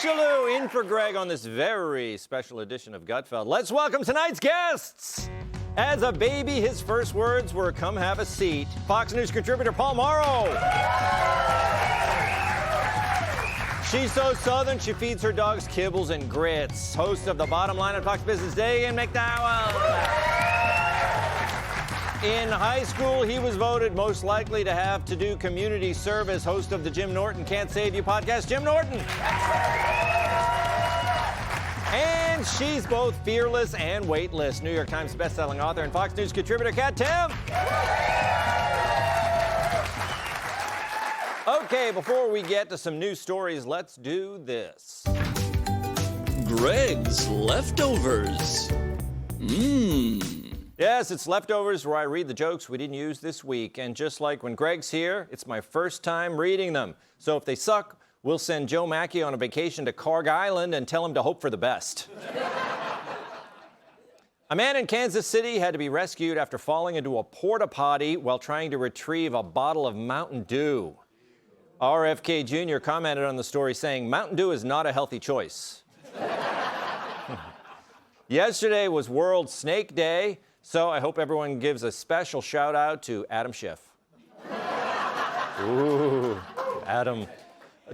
Shillue in for Greg on this very special edition of Gutfeld. Let's welcome tonight's guests. As a baby, his first words were, "Come have a seat." Fox News contributor Paul Morrow. She's so southern, she feeds her dogs kibbles and grits. Host of The Bottom Line on Fox Business Day, Ian McDowell. In high school, he was voted most likely to have to do community service. Host of the Jim Norton Can't Save You podcast, Jim Norton. And she's both fearless and weightless. New York Times bestselling author and Fox News contributor, Kat Tim. Okay, before we get to some news stories, let's do this. Greg's Leftovers. Yes, it's Leftovers, where I read the jokes we didn't use this week. And just like when Greg's here, it's my first time reading them. So if they suck, we'll send Joe Mackey on a vacation to Carg Island and tell him to hope for the best. A man in Kansas City had to be rescued after falling into a porta potty while trying to retrieve a bottle of Mountain Dew. RFK Jr. commented on the story saying, "Mountain Dew is not a healthy choice." Yesterday was World Snake Day, so I hope everyone gives a special shout out to Adam Schiff. Ooh, Adam.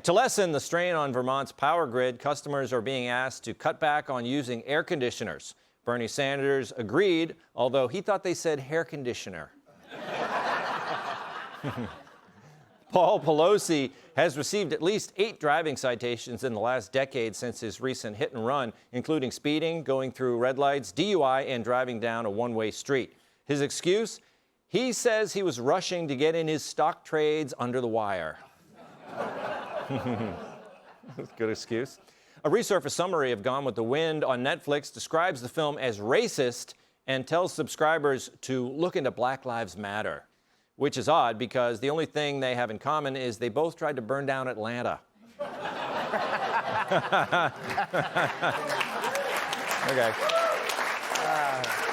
To lessen the strain on Vermont's power grid, customers are being asked to cut back on using air conditioners. Bernie Sanders agreed, although he thought they said hair conditioner. Paul Pelosi has received at least 8 driving citations in the last decade since his recent hit and run, including speeding, going through red lights, DUI, and driving down a one-way street. His excuse? He says he was rushing to get in his stock trades under the wire. Good excuse. A resurfaced summary of Gone with the Wind on Netflix describes the film as racist and tells subscribers to look into Black Lives Matter, which is odd because the only thing they have in common is they both tried to burn down Atlanta. Okay.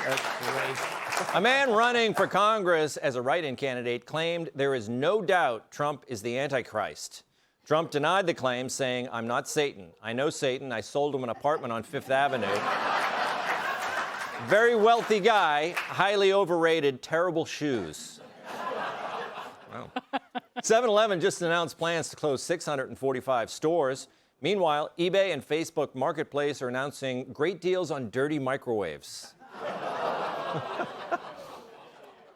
That's great. A man running for Congress as a write-in candidate claimed there is no doubt Trump is the Antichrist. Trump denied the claim, saying, "I'm not Satan. I know Satan. I sold him an apartment on Fifth Avenue." Very wealthy guy, highly overrated, terrible shoes. Wow. 7-Eleven just announced plans to close 645 stores. Meanwhile, eBay and Facebook Marketplace are announcing great deals on dirty microwaves.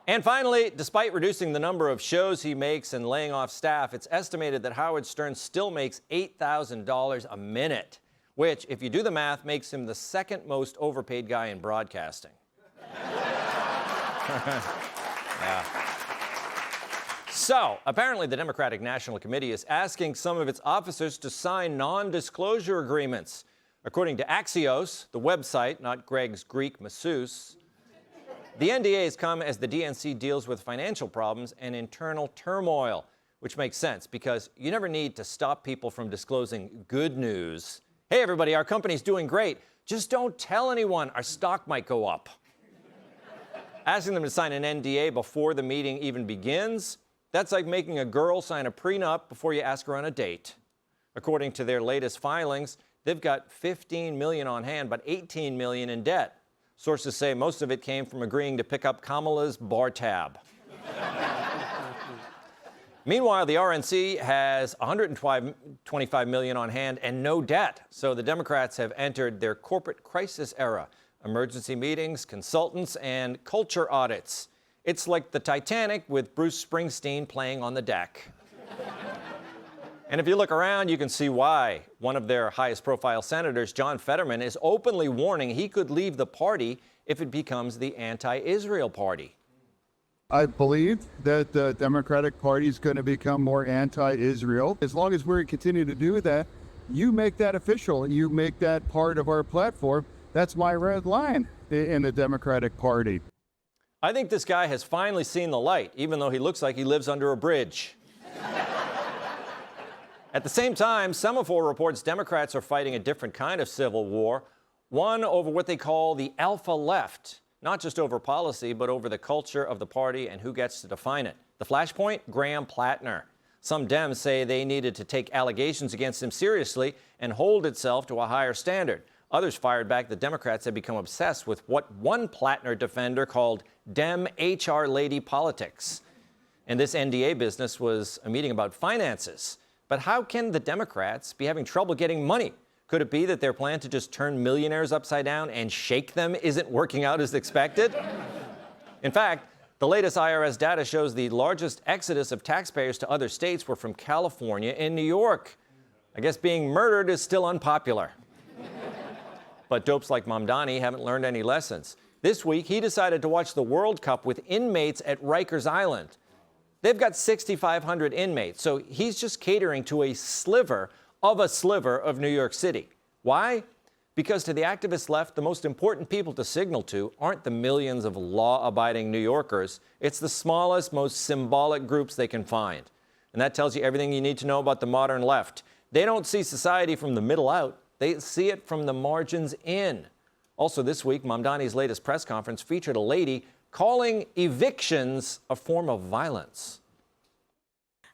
And finally, despite reducing the number of shows he makes and laying off staff, it's estimated that Howard Stern still makes $8,000 a minute, which, if you do the math, makes him the second most overpaid guy in broadcasting. Yeah. So, apparently the Democratic National Committee is asking some of its officers to sign non-disclosure agreements. According to Axios, the website, not Greg's Greek masseuse, the NDAs come as the DNC deals with financial problems and internal turmoil, which makes sense because you never need to stop people from disclosing good news. Hey, everybody, our company's doing great. Just don't tell anyone. Our stock might go up. Asking them to sign an NDA before the meeting even begins, that's like making a girl sign a prenup before you ask her on a date. According to their latest filings, they've got $15 million on hand, but $18 million in debt. Sources say most of it came from agreeing to pick up Kamala's bar tab. Meanwhile, the RNC has $125 million on hand and no debt. So the Democrats have entered their corporate crisis era. Emergency meetings, consultants, and culture audits. It's like the Titanic with Bruce Springsteen playing on the deck. And if you look around, you can see why. One of their highest profile senators, John Fetterman, is openly warning he could leave the party if it becomes the anti-Israel party. I believe that the Democratic Party is going to become more anti-Israel. As long as we continue to do that, you make that official. You make that part of our platform. That's my red line in the Democratic Party. I think this guy has finally seen the light, even though he looks like he lives under a bridge. At the same time, Semaphore reports Democrats are fighting a different kind of civil war, one over what they call the alpha left, not just over policy, but over the culture of the party and who gets to define it. The flashpoint, Graham Plattner. Some Dems say they needed to take allegations against him seriously and hold itself to a higher standard. Others fired back that Democrats had become obsessed with what one Plattner defender called Dem HR lady politics. And this NDA business was a meeting about finances. But how can the Democrats be having trouble getting money? Could it be that their plan to just turn millionaires upside down and shake them isn't working out as expected? In fact, the latest IRS data shows the largest exodus of taxpayers to other states were from California and New York. I guess being murdered is still unpopular. But dopes like Mamdani haven't learned any lessons. This week, he decided to watch the World Cup with inmates at Rikers Island. They've got 6,500 inmates, so he's just catering to a sliver of New York City. Why? Because to the activist left, the most important people to signal to aren't the millions of law-abiding New Yorkers. It's the smallest, most symbolic groups they can find. And that tells you everything you need to know about the modern left. They don't see society from the middle out. They see it from the margins in. Also this week, Mamdani's latest press conference featured a lady calling evictions a form of violence.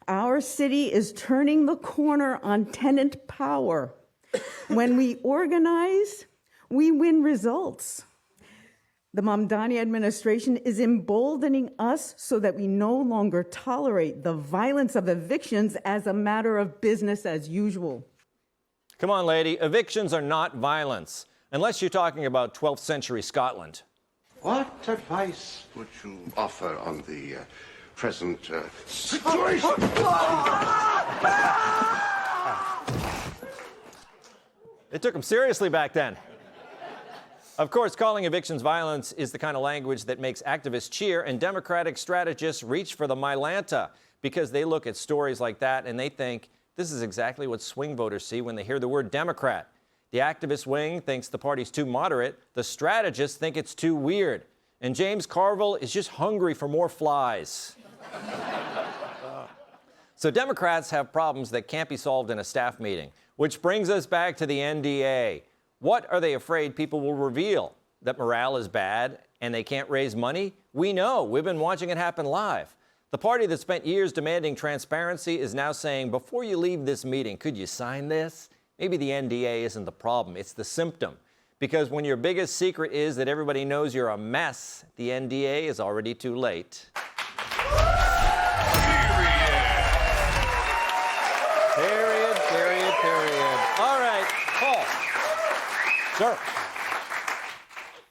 Our city is turning the corner on tenant power. When we organize, we win results. The Mamdani administration is emboldening us so that we no longer tolerate the violence of evictions as a matter of business as usual. Come on, lady, evictions are not violence, unless you're talking about 12th century Scotland. What advice would you offer on the present situation? They took them seriously back then. Of course, calling evictions violence is the kind of language that makes activists cheer and Democratic strategists reach for the Mylanta, because they look at stories like that and they think this is exactly what swing voters see when they hear the word Democrat. The activist wing thinks the party's too moderate. The strategists think it's too weird. And James Carville is just hungry for more flies. So Democrats have problems that can't be solved in a staff meeting, which brings us back to the NDA. What are they afraid people will reveal? That morale is bad and they can't raise money? We know. We've been watching it happen live. The party that spent years demanding transparency is now saying, before you leave this meeting, could you sign this? Maybe the NDA isn't the problem, it's the symptom. Because when your biggest secret is that everybody knows you're a mess, the NDA is already too late. Period. All right, Paul. Sir.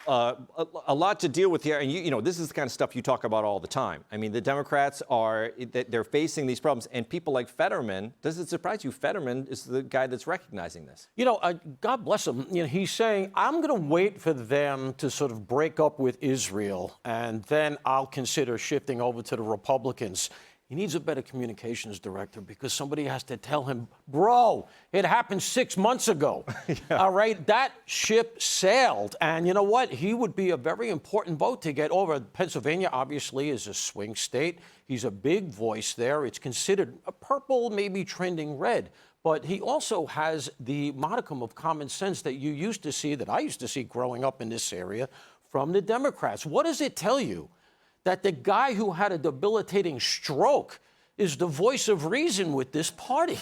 A lot to deal with here, and you know, this is the kind of stuff you talk about all the time. I mean, the Democrats they're facing these problems, and people like Fetterman, does it surprise you Fetterman is the guy that's recognizing this? You know, God bless him. You know, he's saying, I'm going to wait for them to sort of break up with Israel, and then I'll consider shifting over to the Republicans. He needs a better communications director because somebody has to tell him, bro, it happened 6 months ago. Yeah. All right, that ship sailed. And you know what? He would be a very important vote to get over. Pennsylvania, obviously, is a swing state. He's a big voice there. It's considered a purple, maybe trending red. But he also has the modicum of common sense that you used to see, that I used to see growing up in this area, from the Democrats. What does it tell you? That the guy who had a debilitating stroke is the voice of reason with this party,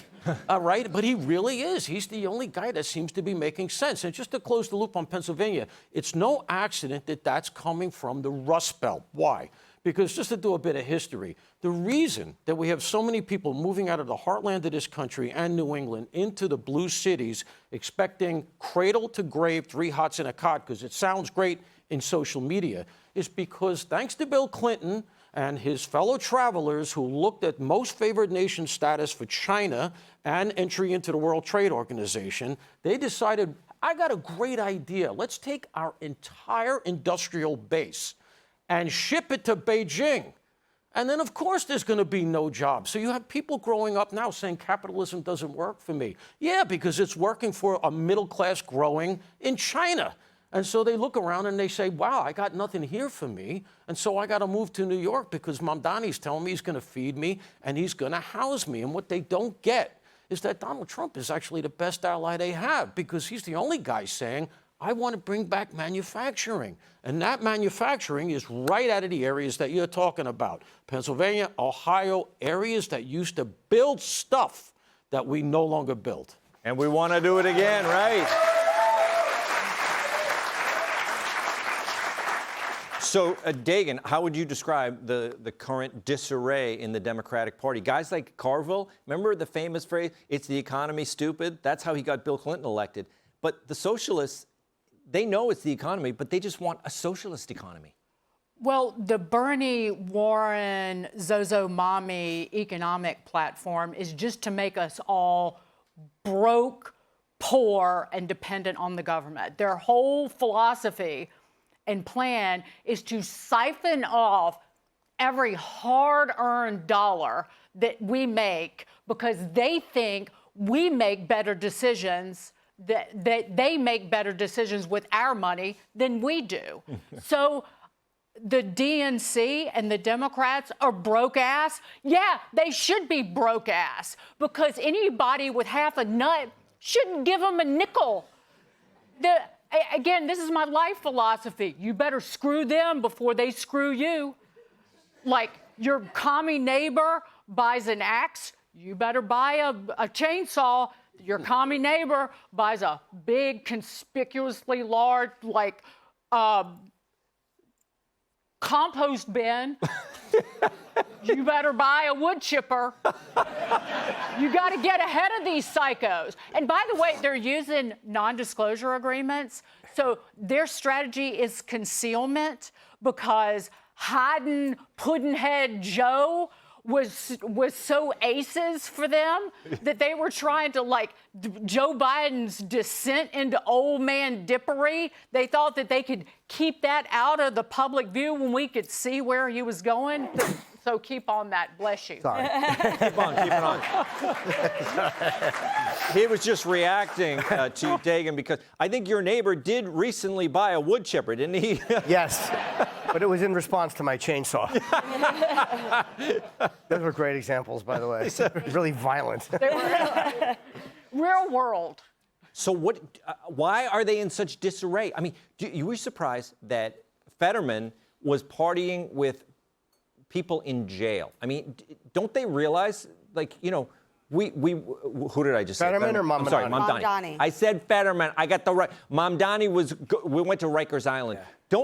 all right? But he really is. He's the only guy that seems to be making sense. And just to close the loop on Pennsylvania, it's no accident that that's coming from the Rust Belt. Why? Because just to do a bit of history, the reason that we have so many people moving out of the heartland of this country and New England into the blue cities, expecting cradle to grave, 3 hots in a cot, because it sounds great in social media, is because thanks to Bill Clinton and his fellow travelers who looked at most favored nation status for China and entry into the World Trade Organization, they decided, I got a great idea. Let's take our entire industrial base and ship it to Beijing. And then, of course, there's going to be no jobs. So you have people growing up now saying capitalism doesn't work for me. Yeah, because it's working for a middle class growing in China. And so they look around and they say, wow, I got nothing here for me. And so I got to move to New York because Mamdani's telling me he's going to feed me and he's going to house me. And what they don't get is that Donald Trump is actually the best ally they have because he's the only guy saying, I want to bring back manufacturing. And that manufacturing is right out of the areas that you're talking about. Pennsylvania, Ohio, areas that used to build stuff that we no longer build. And we want to do it again, right? So, Dagan, how would you describe the current disarray in the Democratic Party? Guys like Carville, remember the famous phrase, it's the economy, stupid? That's how he got Bill Clinton elected. But the socialists, they know it's the economy, but they just want a socialist economy. Well, the Bernie, Warren, Zozo Mommy economic platform is just to make us all broke, poor, and dependent on the government. Their whole philosophy and plan is to siphon off every hard-earned dollar that we make because they think we make better decisions, that they make better decisions with our money than we do. So the DNC and the Democrats are broke ass. Yeah, they should be broke ass because anybody with half a nut shouldn't give them a nickel. Again, this is my life philosophy. You better screw them before they screw you. Like your commie neighbor buys an axe, you better buy a chainsaw. Your commie neighbor buys a big, conspicuously large, compost bin. You better buy a wood chipper. You got to get ahead of these psychos. And by the way, they're using non-disclosure agreements. So their strategy is concealment because hiding Puddinhead Joe was so aces for them that they were trying to, Joe Biden's descent into old man dippery. They thought that they could keep that out of the public view when we could see where he was going. So keep on that. Bless you. Sorry. Keep on, keep it on. He was just reacting to Dagan because I think your neighbor did recently buy a wood chipper, didn't he? Yes, but it was in response to my chainsaw. Those were great examples, by the way. Really violent. They were real world. So why are they in such disarray? I mean, you were surprised that Fetterman was partying with people in jail. I mean, don't they realize, who did I just say? Fetterman or Mamdani? I'm sorry, Mamdani. I said Fetterman. I got the right. Mamdani we went to Rikers Island. Yeah.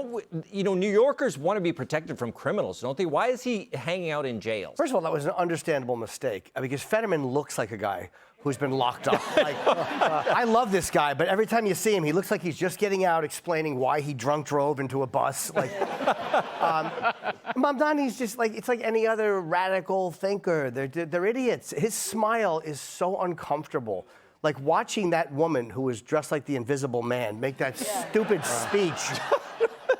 New Yorkers want to be protected from criminals, don't they? Why is he hanging out in jails? First of all, that was an understandable mistake because Fetterman looks like a guy who's been locked up. I love this guy, but every time you see him, he looks like he's just getting out explaining why he drunk drove into a bus. Mamdani's just it's like any other radical thinker. They're idiots. His smile is so uncomfortable. Like watching that woman who was dressed like the Invisible Man make that stupid speech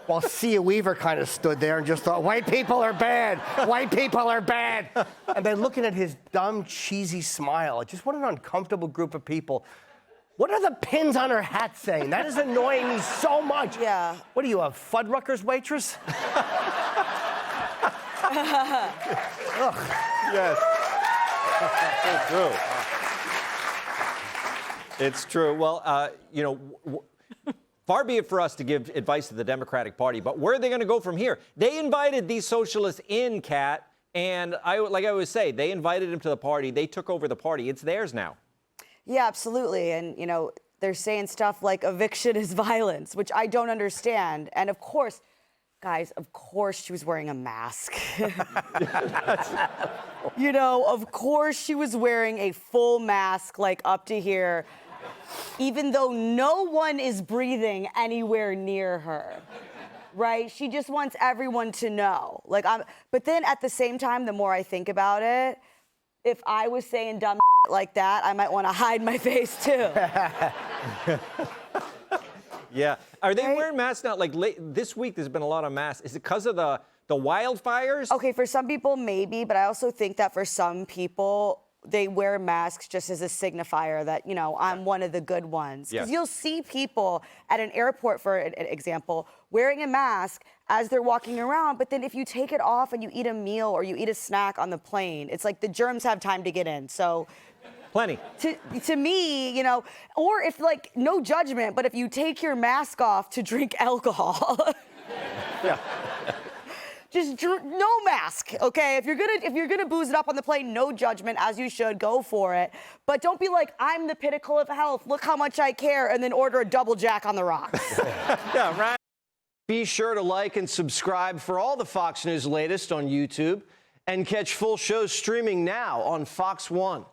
while Sia Weaver kind of stood there and just thought, white people are bad, white people are bad. And then looking at his dumb, cheesy smile, just what an uncomfortable group of people. What are the pins on her hat saying? That is annoying me so much. Yeah. What are you, a Fuddruckers waitress? Ugh. Yes. It's true. It's true. Well, far be it for us to give advice to the Democratic Party, but where are they going to go from here? They invited these socialists in, Kat, and like I always say, they invited them to the party. They took over the party. It's theirs now. Yeah, absolutely. And, they're saying stuff like eviction is violence, which I don't understand. And of course, guys, of course she was wearing a mask. Of course she was wearing a full mask, up to here, even though no one is breathing anywhere near her, right? She just wants everyone to know. But then at the same time, the more I think about it, if I was saying dumb like that, I might want to hide my face too. Yeah. Are they wearing masks now? This week, there's been a lot of masks. Is it because of the wildfires? Okay, for some people, maybe, but I also think that for some people, they wear masks just as a signifier that, I'm one of the good ones. Because you'll see people at an airport, for an example, wearing a mask as they're walking around, but then if you take it off and you eat a meal or you eat a snack on the plane, it's like the germs have time to get in. So Plenty. To me, you know, or if like no judgment, but if you take your mask off to drink alcohol. Yeah. Just no mask, okay? If you're gonna booze it up on the plane, no judgment, as you should, go for it. But don't be like, I'm the pinnacle of health, look how much I care, and then order a double Jack on the rocks. Yeah, right. Be sure to like and subscribe for all the Fox News latest on YouTube and catch full shows streaming now on Fox One.